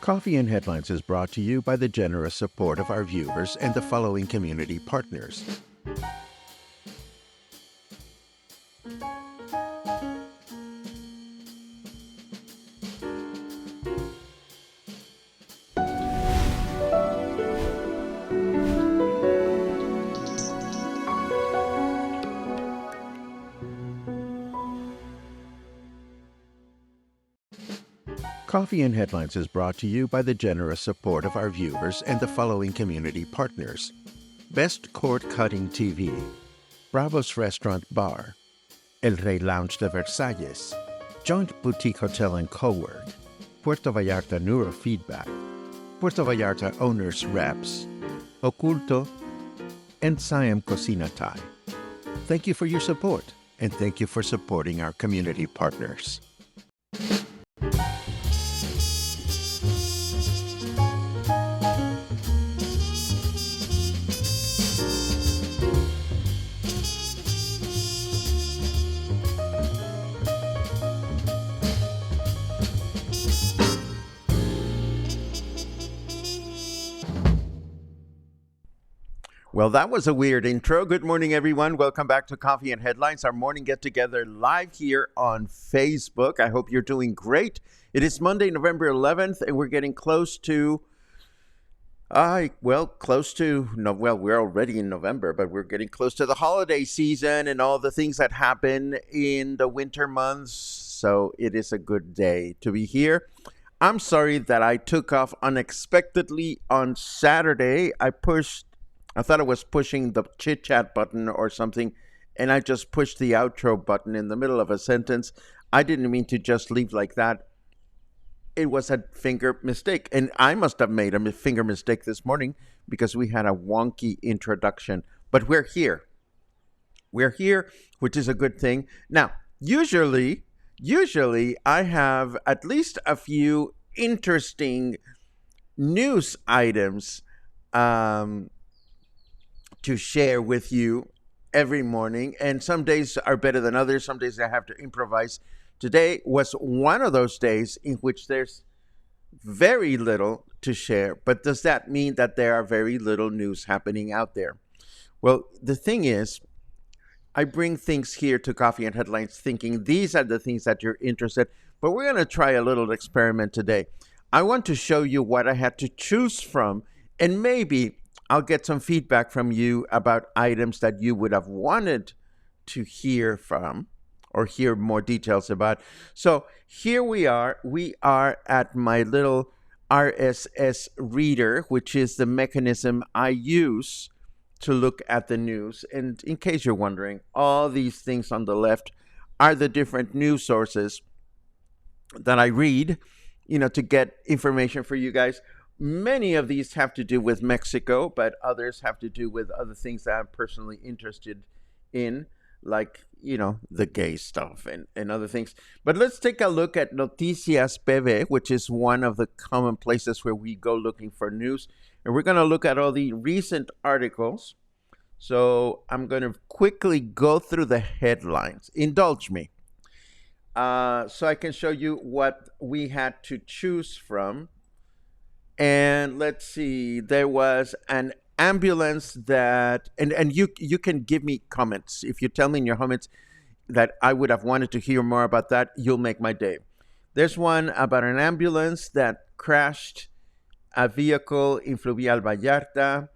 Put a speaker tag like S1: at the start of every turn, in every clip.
S1: Coffee and Headlines is brought to you by the generous support of our viewers and the following community partners. Coffee and Headlines is brought to you by the generous support of our viewers and the following community partners. Best Cord Cutting TV, Bravos Restaurant Bar, El Rey Lounge de Versalles, Joint Boutique Hotel and Cowork, Puerto Vallarta Neurofeedback, Puerto Vallarta Owners Reps, Oculto, and Siam Cocina Thai. Thank you for your support, and thank you for supporting our community partners. Well, that was a weird intro. Good morning, everyone. Welcome back to Coffee and Headlines, our morning get-together live here on Facebook. I hope you're doing great. It is Monday, November 11th, and we're getting close to, we're already in November, but we're getting close to the holiday season and all the things that happen in the winter months. So it is a good day to be here. I'm sorry that I took off unexpectedly on Saturday. I thought I was pushing the chit chat button or something, and I just pushed the outro button in the middle of a sentence. I didn't mean to just leave like that. It was a finger mistake, and I must have made a finger mistake this morning because we had a wonky introduction. But we're here. We're here, which is a good thing. Now, usually I have at least a few interesting news items to share with you every morning, and some days are better than others. Some days I have to improvise. Today was one of those days in which there's very little to share, but does that mean that there are very little news happening out there? Well, the thing is, I bring things here to Coffee and Headlines thinking these are the things that you're interested in, but we're going to try a little experiment today. I want to show you what I had to choose from, and maybe I'll get some feedback from you about items that you would have wanted to hear from or hear more details about. So here we are. We are at my little RSS reader, which is the mechanism I use to look at the news. And in case you're wondering, all these things on the left are the different news sources that I read, to get information for you guys. Many of these have to do with Mexico, but others have to do with other things that I'm personally interested in, like, the gay stuff and other things. But let's take a look at Noticias PV, which is one of the common places where we go looking for news. And we're going to look at all the recent articles. So I'm going to quickly go through the headlines. Indulge me. So I can show you what we had to choose from. And let's see, there was an ambulance that, and you can give me comments. If you tell me in your comments that I would have wanted to hear more about that, you'll make my day. There's one about an ambulance that crashed a vehicle in Fluvial Vallarta.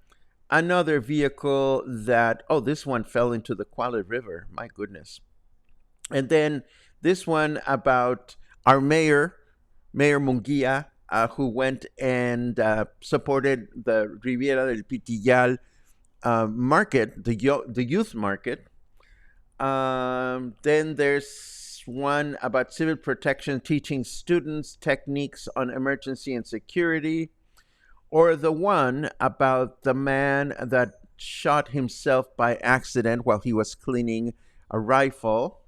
S1: Another vehicle that, this one fell into the Quale River. My goodness. And then this one about our mayor Munguia, who went and supported the Riviera del Pitillal market, the youth market. Then there's one about civil protection teaching students techniques on emergency and security, or the one about the man that shot himself by accident while he was cleaning a rifle.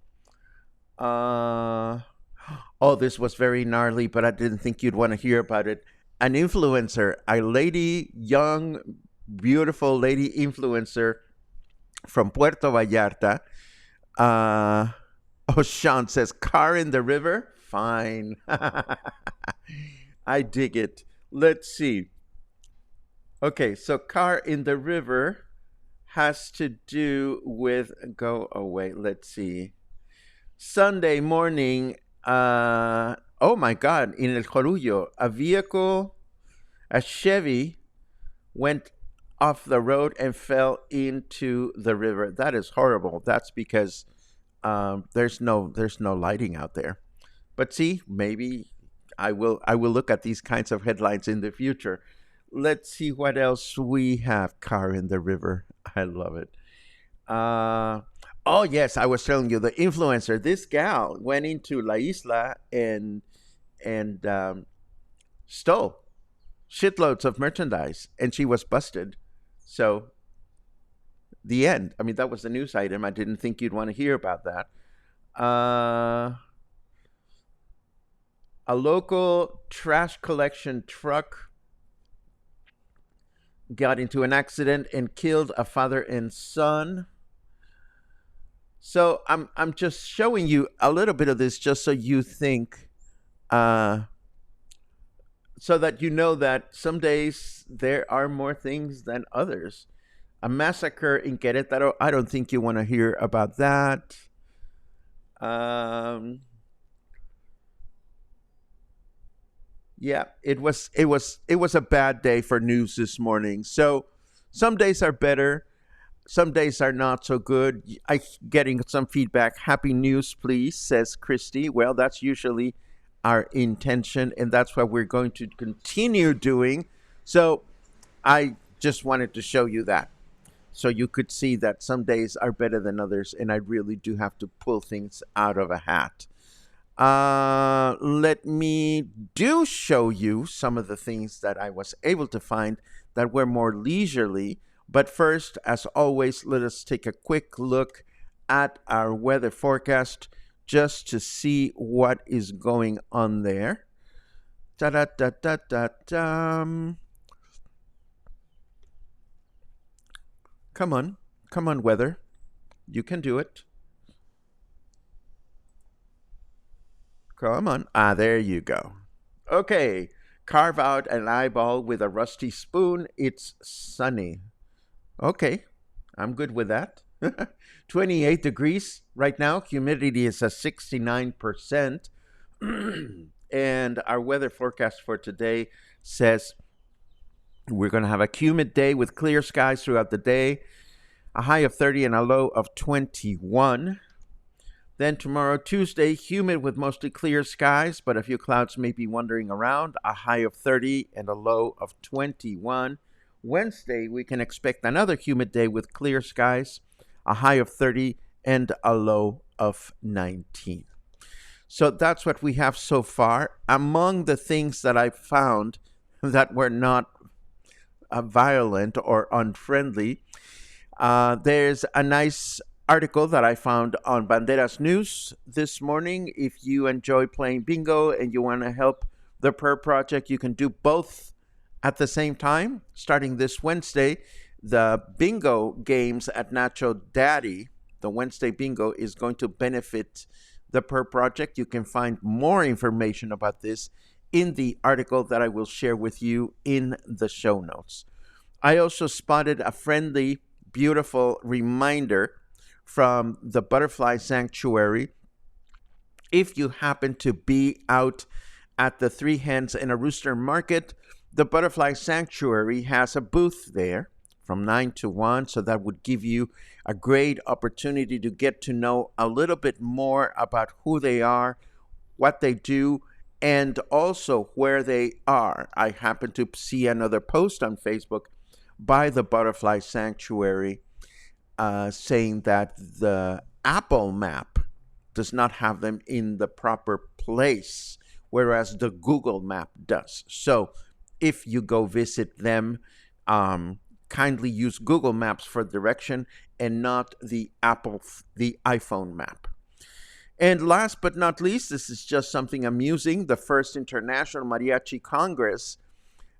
S1: This was very gnarly, but I didn't think you'd want to hear about it. An influencer, a lady, young, beautiful lady influencer from Puerto Vallarta. Sean says, car in the river? Fine. I dig it. Let's see. Okay, so car in the river has to do with go away. Let's see. Sunday morning, oh my God, in El Jorullo, a Chevy went off the road and fell into the river. That is horrible. That's because there's no lighting out there. But see, maybe I will look at these kinds of headlines in the future. Let's see what else we have. Car in the river. I love it. Uh, oh yes, I was telling you the influencer. This gal went into La Isla and stole shitloads of merchandise, and she was busted. So the end. I mean, that was the news item. I didn't think you'd want to hear about that. Uh, a local trash collection truck got into an accident and killed a father and son. So I'm just showing you a little bit of this just so you think, uh, so that you know that some days there are more things than others. A massacre in Querétaro. I don't think you want to hear about that. Um, yeah, it was a bad day for news this morning. So some days are better, some days are not so good. I getting some feedback. Happy news, please, says Christy. Well, that's usually our intention, and that's what we're going to continue doing. So I just wanted to show you that. So you could see that some days are better than others, and I really do have to pull things out of a hat. Let me do show you some of the things that I was able to find that were more leisurely. But first, as always, let us take a quick look at our weather forecast just to see what is going on there. Da da da da da da. Come on, weather. You can do it. Come on. Ah, there you go. Okay. Carve out an eyeball with a rusty spoon. It's sunny. Okay. I'm good with that. 28 degrees right now. Humidity is at 69%. And our weather forecast for today says we're going to have a humid day with clear skies throughout the day, a high of 30 and a low of 21. Then tomorrow, Tuesday, humid with mostly clear skies, but a few clouds may be wandering around, a high of 30 and a low of 21. Wednesday, we can expect another humid day with clear skies, a high of 30 and a low of 19. So that's what we have so far. Among the things that I found that were not violent or unfriendly, there's a nice article that I found on Banderas News this morning. If you enjoy playing bingo and you want to help the PER project, you can do both at the same time. Starting this Wednesday, the bingo games at Nacho Daddy, the Wednesday bingo, is going to benefit the PER project. You can find more information about this in the article that I will share with you in the show notes. I also spotted a friendly, beautiful reminder from the Butterfly Sanctuary. If you happen to be out at the Three Hens and a Rooster Market, the Butterfly Sanctuary has a booth there from 9 to 1, so that would give you a great opportunity to get to know a little bit more about who they are, what they do, and also where they are. I happened to see another post on Facebook by the Butterfly Sanctuary saying that the Apple map does not have them in the proper place, whereas the Google map does. So if you go visit them, kindly use Google Maps for direction and not the iPhone map. And last but not least, this is just something amusing. The first International Mariachi Congress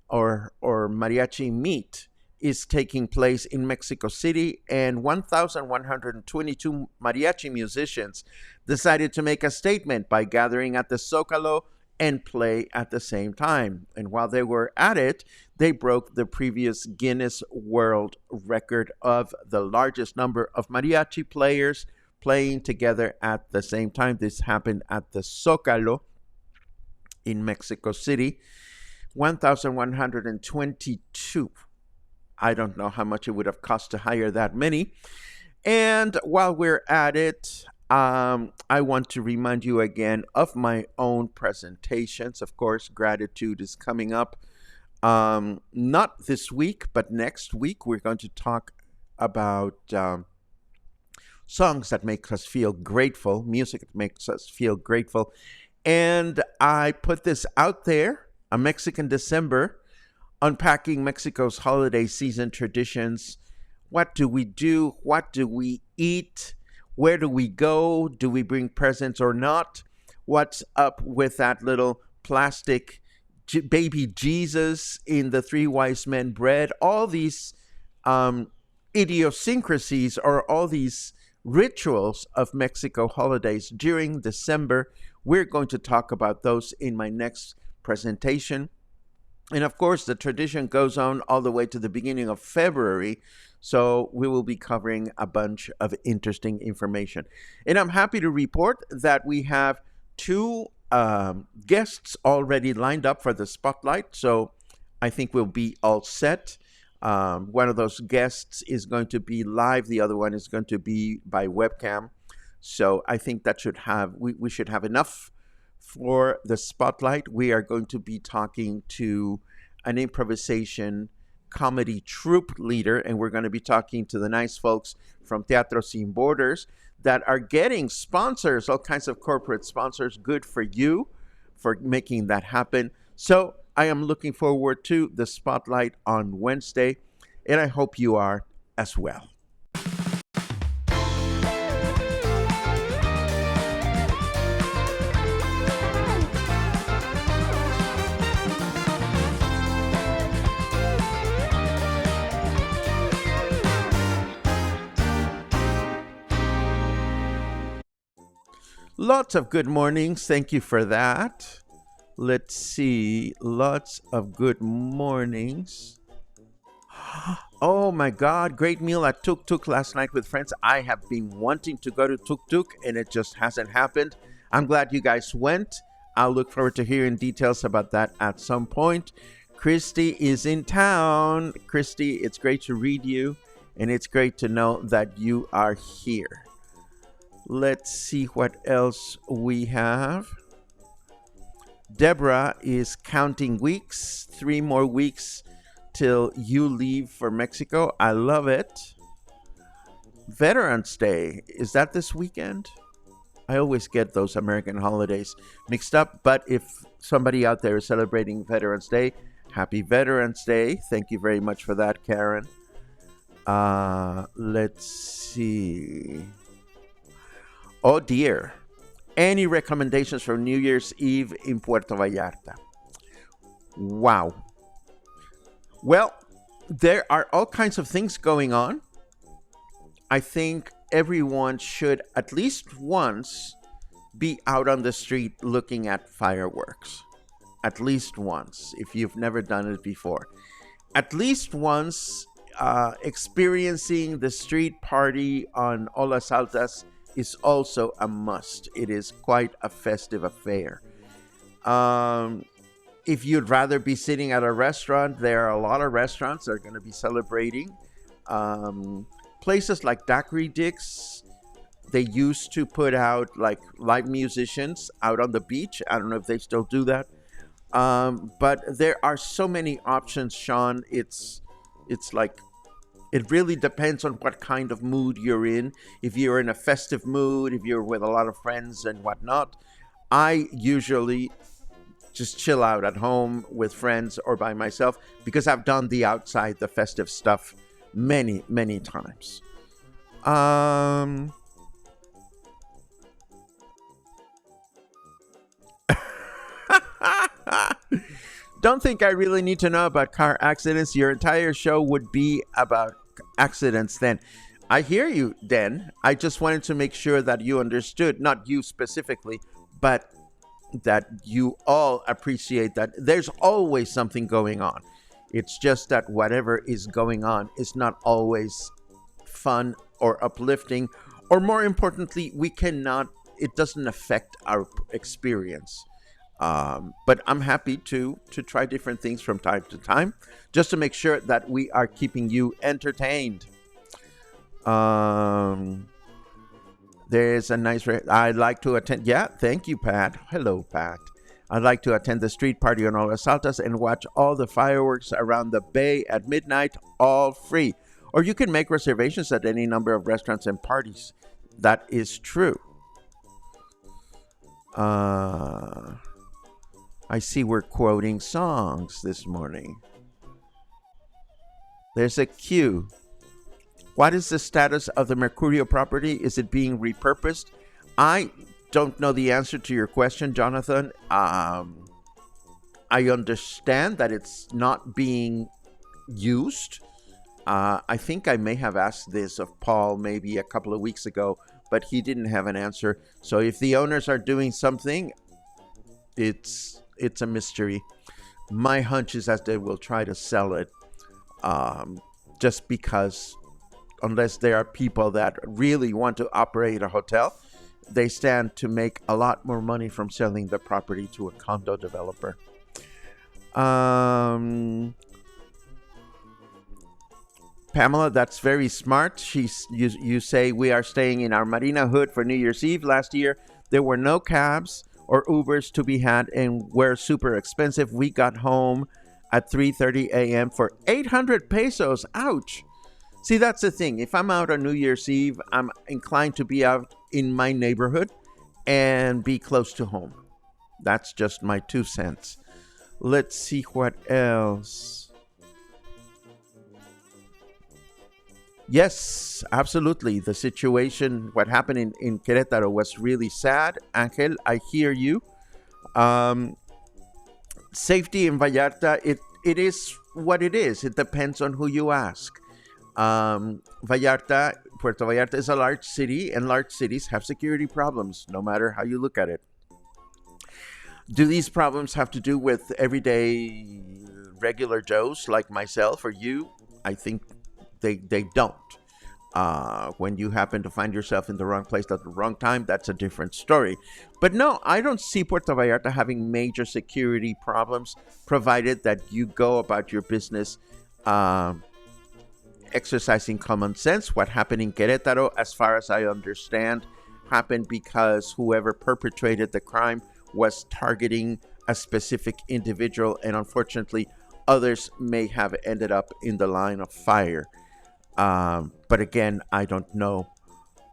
S1: or Mariachi Meet is taking place in Mexico City, and 1,122 mariachi musicians decided to make a statement by gathering at the Zócalo and play at the same time. And while they were at it, they broke the previous Guinness World Record of the largest number of mariachi players playing together at the same time. This happened at the Zócalo in Mexico City. 1,122. I don't know how much it would have cost to hire that many. And while we're at it, I want to remind you again of my own presentations. Of course, gratitude is coming up. Not this week, but next week, we're going to talk about songs that make us feel grateful, music that makes us feel grateful. And I put this out there, a Mexican December, unpacking Mexico's holiday season traditions. What do we do? What do we eat? Where do we go? Do we bring presents or not? What's up with that little plastic baby Jesus in the Three Wise Men bread? All these idiosyncrasies or all these rituals of Mexico holidays during December. We're going to talk about those in my next presentation. And of course, the tradition goes on all the way to the beginning of February. So we will be covering a bunch of interesting information. And I'm happy to report that we have two guests already lined up for the spotlight. So I think we'll be all set. One of those guests is going to be live. The other one is going to be by webcam. So I think that we should have enough for the spotlight. We are going to be talking to an improvisation comedy troupe leader, and we're going to be talking to the nice folks from Teatro Sin Borders that are getting sponsors, all kinds of corporate sponsors. Good for you for making that happen. So I am looking forward to the spotlight on Wednesday, and I hope you are as well. Lots of good mornings. Thank you for that. Let's see. Lots of good mornings. Oh my God. Great meal at Tuk Tuk last night with friends. I have been wanting to go to Tuk Tuk and it just hasn't happened. I'm glad you guys went. I'll look forward to hearing details about that at some point. Christy is in town. Christy, it's great to read you and it's great to know that you are here. Let's see what else we have. Deborah is counting weeks. 3 more weeks till you leave for Mexico. I love it. Veterans Day. Is that this weekend? I always get those American holidays mixed up. But if somebody out there is celebrating Veterans Day, happy Veterans Day. Thank you very much for that, Karen. Let's see. Oh dear. Any recommendations for New Year's Eve in Puerto Vallarta? Wow. Well, there are all kinds of things going on. I think everyone should at least once be out on the street looking at fireworks. At least once, if you've never done it before. At least once experiencing the street party on Olas Altas is also a must. It is quite a festive affair. If you'd rather be sitting at a restaurant, there are a lot of restaurants that are going to be celebrating. Places like Daiquiri Dick's, they used to put out like live musicians out on the beach. I don't know if they still do that. But there are so many options, Sean. It's like, it really depends on what kind of mood you're in. If you're in a festive mood, if you're with a lot of friends and whatnot, I usually just chill out at home with friends or by myself because I've done the outside, the festive stuff many, many times. Don't think I really need to know about car accidents. Your entire show would be about accidents then. I hear you, Den. I just wanted to make sure that you understood, not you specifically, but that you all appreciate that there's always something going on. It's just that whatever is going on is not always fun or uplifting, or more importantly, it doesn't affect our experience. But I'm happy to try different things from time to time, just to make sure that we are keeping you entertained. There's a nice. I'd like to attend. Yeah, thank you, Pat. Hello, Pat. I'd like to attend the street party on Olas Altas and watch all the fireworks around the bay at midnight, all free. Or you can make reservations at any number of restaurants and parties. That is true. I see we're quoting songs this morning. There's a queue. What is the status of the Mercurio property? Is it being repurposed? I don't know the answer to your question, Jonathan. I understand that it's not being used. I think I may have asked this of Paul maybe a couple of weeks ago, but he didn't have an answer. So if the owners are doing something, it's a mystery. My hunch is that they will try to sell it, just because unless there are people that really want to operate a hotel, they stand to make a lot more money from selling the property to a condo developer. Pamela, that's very smart. You say we are staying in our Marina Hood for New Year's Eve. Last year, there were no cabs or Ubers to be had and were super expensive. We got home at 3:30 a.m. for 800 pesos. Ouch. See, that's the thing. If I'm out on New Year's Eve, I'm inclined to be out in my neighborhood and be close to home. That's just my 2 cents. Let's see what else. Yes, absolutely. The situation, what happened in Querétaro was really sad. Angel, I hear you. Safety in Vallarta, it is what it is. It depends on who you ask. Puerto Vallarta is a large city, and large cities have security problems, no matter how you look at it. Do these problems have to do with everyday regular Joes like myself or you? I think they don't. When you happen to find yourself in the wrong place at the wrong time, that's a different story. But no, I don't see Puerto Vallarta having major security problems, provided that you go about your business exercising common sense. What happened in Querétaro, as far as I understand, happened because whoever perpetrated the crime was targeting a specific individual, and unfortunately, others may have ended up in the line of fire. But again, I don't know.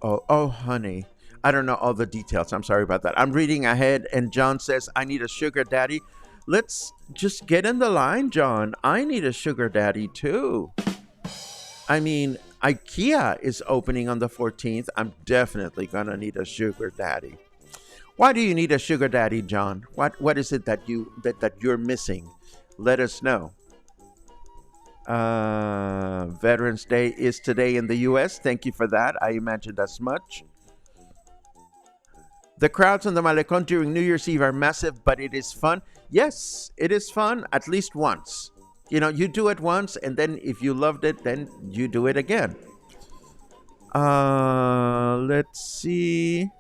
S1: Oh, honey, I don't know all the details. I'm sorry about that. I'm reading ahead, and John says, I need a sugar daddy. Let's just get in the line, John. I need a sugar daddy too. I mean, IKEA is opening on the 14th. I'm definitely gonna need a sugar daddy. Why do you need a sugar daddy, John? What is it that you're missing? Let us know. Veterans Day is today in the U.S. Thank you for that. I imagined as much. The crowds on the Malecón during New Year's Eve are massive, but it is fun. Yes, it is fun, at least once. You know, you do it once, and then if you loved it, then you do it again. Let's see.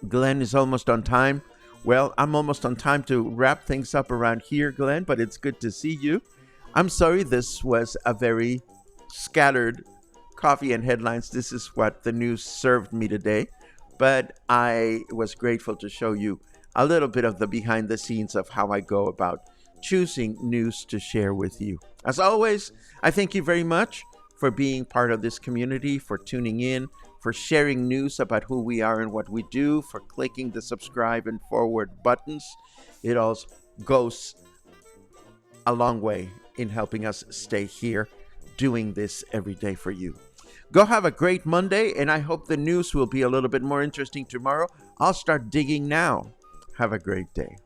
S1: Glenn is almost on time. Well, I'm almost on time to wrap things up around here, Glenn, but it's good to see you. I'm sorry this was a very scattered coffee and headlines. This is what the news served me today, but I was grateful to show you a little bit of the behind the scenes of how I go about choosing news to share with you. As always, I thank you very much for being part of this community, for tuning in, for sharing news about who we are and what we do, for clicking the subscribe and forward buttons. It all goes a long way in helping us stay here doing this every day for you. Go have a great Monday, and I hope the news will be a little bit more interesting tomorrow. I'll start digging now. Have a great day.